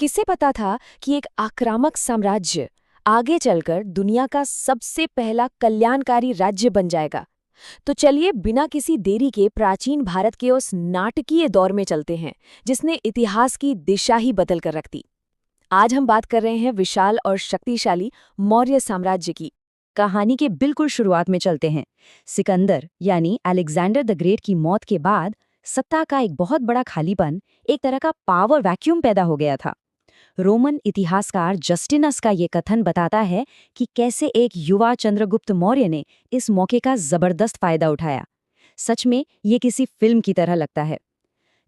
किसे पता था कि एक आक्रामक साम्राज्य आगे चलकर दुनिया का सबसे पहला कल्याणकारी राज्य बन जाएगा। तो चलिए बिना किसी देरी के प्राचीन भारत के उस नाटकीय दौर में चलते हैं जिसने इतिहास की दिशा ही बदल कर रख दी। आज हम बात कर रहे हैं विशाल और शक्तिशाली मौर्य साम्राज्य की। कहानी के बिल्कुल शुरुआत में चलते हैं। सिकंदर यानी अलेक्जेंडर द ग्रेट की मौत के बाद सत्ता का एक बहुत बड़ा खालीपन, एक तरह का पावर वैक्यूम पैदा हो गया था। रोमन इतिहासकार जस्टिनस का ये कथन बताता है कि कैसे एक युवा चंद्रगुप्त मौर्य ने इस मौके का जबरदस्त फायदा उठाया। सच में ये किसी फिल्म की तरह लगता है।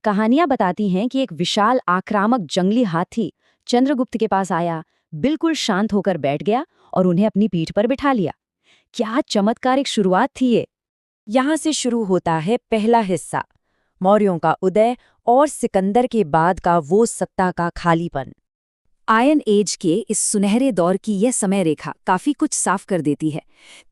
कहानियां बताती हैं कि एक विशाल आक्रामक जंगली हाथी चंद्रगुप्त के पास आया, बिल्कुल शांत होकर बैठ गया और उन्हें अपनी पीठ पर बिठा लिया। क्या चमत्कारिक शुरुआत थी ये। यहाँ से शुरू होता है पहला हिस्सा, मौर्यों का उदय और सिकंदर के बाद का वो सत्ता का खालीपन। आयन एज के इस सुनहरे दौर की यह समय रेखा काफी कुछ साफ कर देती है।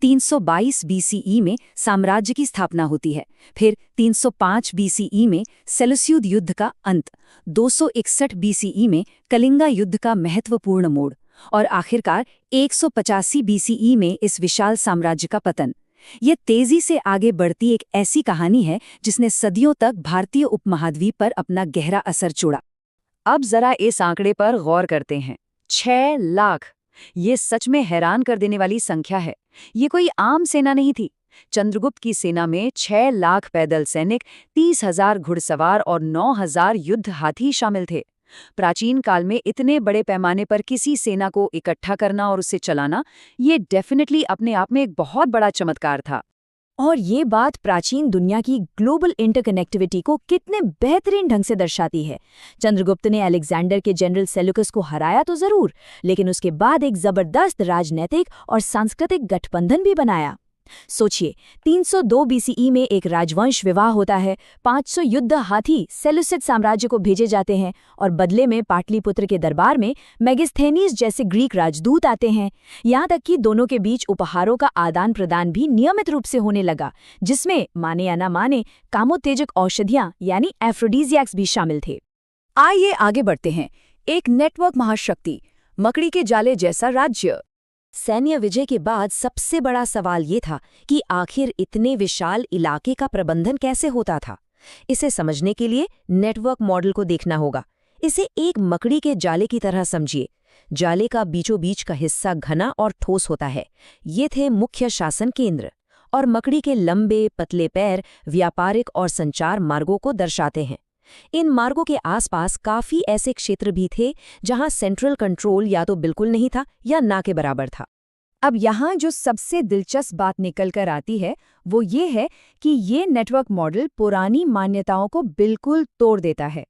322 बीसीई में साम्राज्य की स्थापना होती है, फिर 305 बीसीई में सेलुसियुद युद्ध का अंत, 261 बीसीई में कलिंगा युद्ध का महत्वपूर्ण मोड़ और आखिरकार 185 बीसीई में इस विशाल साम्राज्य का पतन। ये तेजी से आगे बढ़ती एक ऐसी कहानी है जिसने सदियों तक भारतीय उपमहाद्वीप पर अपना गहरा असर छोड़ा। अब जरा इस आंकड़े पर गौर करते हैं। 6 लाख, ये सच में हैरान कर देने वाली संख्या है। ये कोई आम सेना नहीं थी। चंद्रगुप्त की सेना में 6 लाख पैदल सैनिक, 30,000 घुड़सवार और 9,000 युद्ध हाथी शामिल थे। प्राचीन काल में इतने बड़े पैमाने पर किसी सेना को इकट्ठा करना और उसे चलाना, ये डेफिनेटली अपने आप में एक बहुत बड़ा चमत्कार था। और ये बात प्राचीन दुनिया की ग्लोबल इंटरकनेक्टिविटी को कितने बेहतरीन ढंग से दर्शाती है। चंद्रगुप्त ने अलेक्जेंडर के जनरल सेल्यूकस को हराया तो जरूर, लेकिन उसके बाद एक जबरदस्त राजनीतिक और सांस्कृतिक गठबंधन भी बनाया। सोचिए, 302 बीसीई में एक राजवंश विवाह होता है, 500 युद्ध हाथी सेलुसिड साम्राज्य को भेजे जाते हैं और बदले में पाटलिपुत्र के दरबार में मेगिस्थेनीज जैसे ग्रीक राजदूत आते हैं। यहाँ तक कि दोनों के बीच उपहारों का आदान प्रदान भी नियमित रूप से होने लगा, जिसमें माने या ना माने कामोत्तेजक औषधियां यानी एफ्रोडीजियाक्स भी शामिल थे। आइए आगे बढ़ते हैं। एक नेटवर्क महाशक्ति, मकड़ी के जाले जैसा राज्य। सैन्य विजय के बाद सबसे बड़ा सवाल ये था कि आखिर इतने विशाल इलाके का प्रबंधन कैसे होता था। इसे समझने के लिए नेटवर्क मॉडल को देखना होगा। इसे एक मकड़ी के जाले की तरह समझिए। जाले का बीचों बीच का हिस्सा घना और ठोस होता है। ये थे मुख्य शासन केंद्र, और मकड़ी के लंबे पतले पैर व्यापारिक और संचार मार्गों को दर्शाते हैं। इन मार्गों के आसपास काफी ऐसे क्षेत्र भी थे जहां सेंट्रल कंट्रोल या तो बिल्कुल नहीं था या ना के बराबर था। अब यहाँ जो सबसे दिलचस्प बात निकल कर आती है वो ये है कि ये नेटवर्क मॉडल पुरानी मान्यताओं को बिल्कुल तोड़ देता है।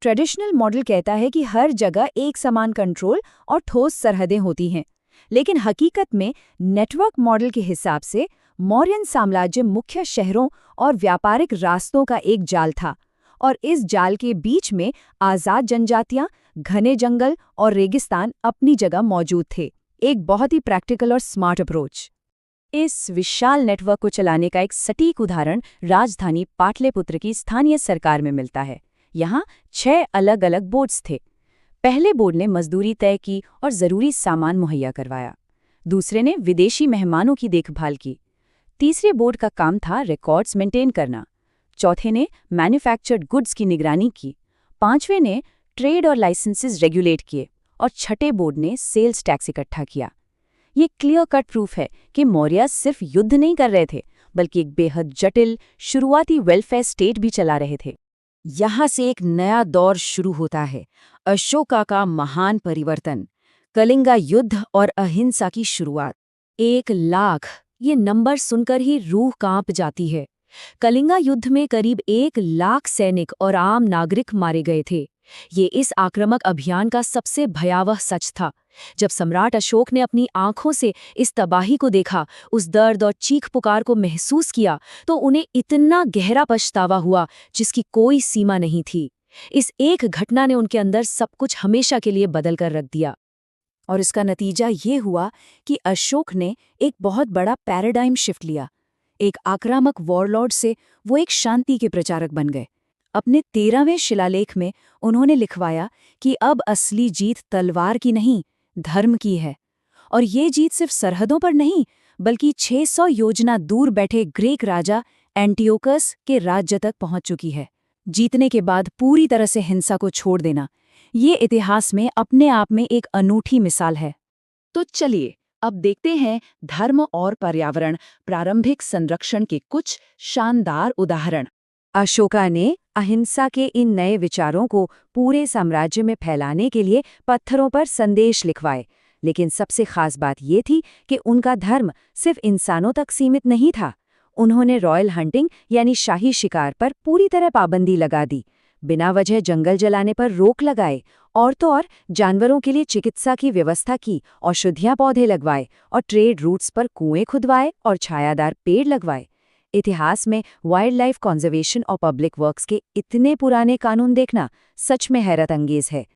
ट्रेडिशनल मॉडल कहता है कि हर जगह एक समान कंट्रोल और ठोस सरहदें होती हैं, लेकिन हकीकत में नेटवर्क मॉडल के हिसाब से मौर्यन साम्राज्य मुख्य शहरों और व्यापारिक रास्तों का एक जाल था, और इस जाल के बीच में आज़ाद जनजातियां, घने जंगल और रेगिस्तान अपनी जगह मौजूद थे। एक बहुत ही प्रैक्टिकल और स्मार्ट अप्रोच। इस विशाल नेटवर्क को चलाने का एक सटीक उदाहरण राजधानी पाटलिपुत्र की स्थानीय सरकार में मिलता है। यहाँ 6 अलग अलग बोर्ड्स थे। पहले बोर्ड ने मजदूरी तय की और ज़रूरी सामान मुहैया करवाया। दूसरे ने विदेशी मेहमानों की देखभाल की। तीसरे बोर्ड का काम था रिकॉर्ड्स मेंटेन करना। चौथे ने मैन्युफैक्चर्ड गुड्स की निगरानी की। पांचवें ने ट्रेड और लाइसेंसेस रेगुलेट किए, और छठे बोर्ड ने सेल्स टैक्स इकट्ठा किया। ये क्लियर कट प्रूफ है कि मौर्य सिर्फ युद्ध नहीं कर रहे थे, बल्कि एक बेहद जटिल शुरुआती वेलफेयर स्टेट भी चला रहे थे। यहाँ से एक नया दौर शुरू होता है, अशोका का महान परिवर्तन, कलिंगा युद्ध और अहिंसा की शुरुआत। 1 लाख, ये नंबर सुनकर ही रूह कांप जाती है। कलिंगा युद्ध में करीब 1 लाख सैनिक और आम नागरिक मारे गए थे। ये इस आक्रामक अभियान का सबसे भयावह सच था। जब सम्राट अशोक ने अपनी आंखों से इस तबाही को देखा, उस दर्द और चीख पुकार को महसूस किया, तो उन्हें इतना गहरा पछतावा हुआ जिसकी कोई सीमा नहीं थी। इस एक घटना ने उनके अंदर सब कुछ हमेशा के लिए बदल कर रख दिया, और इसका नतीजा ये हुआ कि अशोक ने एक बहुत बड़ा पैराडाइम शिफ्ट लिया। एक आक्रामक वॉरलॉर्ड से वो एक शांति के प्रचारक बन गए। अपने 13वें शिलालेख में उन्होंने लिखवाया कि अब असली जीत तलवार की नहीं, धर्म की है। और ये जीत सिर्फ सरहदों पर नहीं, बल्कि 600 योजना दूर बैठे ग्रीक राजा एंटियोकस के राज्य तक पहुंच चुकी है। जीतने के बाद पूरी तरह से हिंसा को छोड़ देना, ये इतिहास में अपने आप में एक अनूठी मिसाल है। तो चलिए अब देखते हैं धर्म और पर्यावरण प्रारंभिक संरक्षण के कुछ शानदार उदाहरण। अशोका ने अहिंसा के इन नए विचारों को पूरे साम्राज्य में फैलाने के लिए पत्थरों पर संदेश लिखवाए, लेकिन सबसे खास बात ये थी कि उनका धर्म सिर्फ इंसानों तक सीमित नहीं था। उन्होंने रॉयल हंटिंग यानी शाही शिकार पर पूरी तरह पाबंदी लगा दी, बिना वजह जंगल जलाने पर रोक लगाए, और तो और जानवरों के लिए चिकित्सा की व्यवस्था की, औषधियां पौधे लगवाए और ट्रेड रूट्स पर कुएं खुदवाए और छायादार पेड़ लगवाए। इतिहास में वाइल्ड लाइफ कंजर्वेशन और पब्लिक वर्क्स के इतने पुराने कानून देखना सच में हैरत अंगेज है।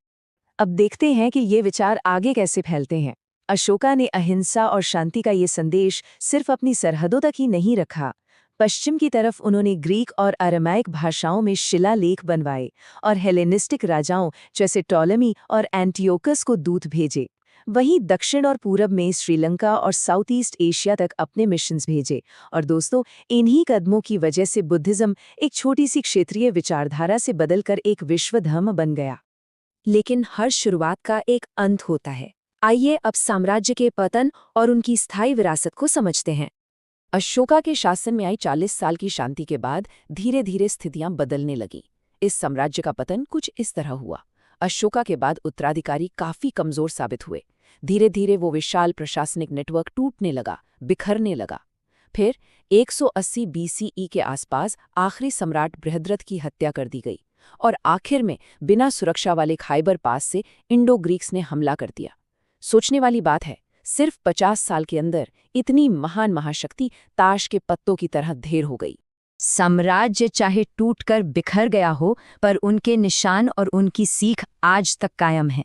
अब देखते हैं कि ये विचार आगे कैसे फैलते हैं। अशोका ने अहिंसा और शांति का ये संदेश सिर्फ अपनी सरहदों तक ही नहीं रखा। पश्चिम की तरफ उन्होंने ग्रीक और अरामाइक भाषाओं में शिलालेख बनवाए और हेलेनिस्टिक राजाओं जैसे टॉलेमी और एंटियोकस को दूत भेजे। वहीं दक्षिण और पूरब में श्रीलंका और साउथ ईस्ट एशिया तक अपने मिशंस भेजे। और दोस्तों, इन्हीं कदमों की वजह से बुद्धिज्म एक छोटी सी क्षेत्रीय विचारधारा से बदलकर एक विश्व धर्म बन गया। लेकिन हर शुरुआत का एक अंत होता है। आइए अब साम्राज्य के पतन और उनकी स्थायी विरासत को समझते हैं। अशोका के शासन में आई 40 साल की शांति के बाद धीरे धीरे स्थितियां बदलने लगी। इस साम्राज्य का पतन कुछ इस तरह हुआ। अशोका के बाद उत्तराधिकारी काफी कमजोर साबित हुए। धीरे धीरे वो विशाल प्रशासनिक नेटवर्क टूटने लगा, बिखरने लगा। फिर 180 BCE के आसपास आखिरी सम्राट बृहद्रथ की हत्या कर दी गई और आखिर में बिना सुरक्षा वाले खाइबर पास से इंडो ग्रीक्स ने हमला कर दिया। सोचने वाली बात है, सिर्फ 50 साल के अंदर इतनी महान महाशक्ति ताश के पत्तों की तरह ढेर हो गई। साम्राज्य चाहे टूटकर बिखर गया हो, पर उनके निशान और उनकी सीख आज तक कायम है।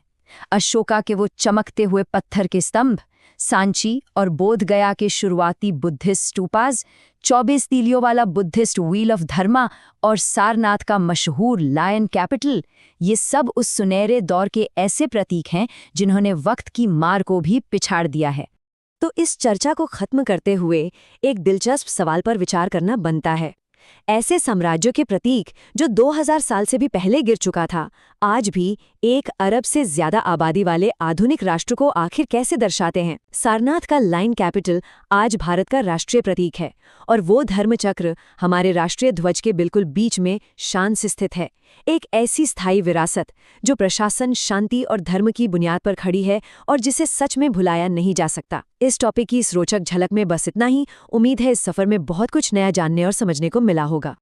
अशोका के वो चमकते हुए पत्थर के स्तंभ, सांची और बोधगया के शुरुआती बुद्धिस्ट स्टूपाज, 24 तीलियों वाला बुद्धिस्ट व्हील ऑफ धर्मा और सारनाथ का मशहूर लायन कैपिटल, ये सब उस सुनहरे दौर के ऐसे प्रतीक हैं जिन्होंने वक्त की मार को भी पिछाड़ दिया है। तो इस चर्चा को खत्म करते हुए एक दिलचस्प सवाल पर विचार करना बनता है। ऐसे साम्राज्यों के प्रतीक जो 2000 साल से भी पहले गिर चुका था, आज भी 1 अरब से ज्यादा आबादी वाले आधुनिक राष्ट्र को आखिर कैसे दर्शाते हैं। सारनाथ का लाइन कैपिटल आज भारत का राष्ट्रीय प्रतीक है और वो धर्मचक्र हमारे राष्ट्रीय ध्वज के बिल्कुल बीच में शान से स्थित है। एक ऐसी स्थायी विरासत जो प्रशासन, शांति और धर्म की बुनियाद पर खड़ी है और जिसे सच में भुलाया नहीं जा सकता। इस टॉपिक की इस रोचक झलक में बस इतना ही। उम्मीद है इस सफर में बहुत कुछ नया जानने और समझने को मिला होगा।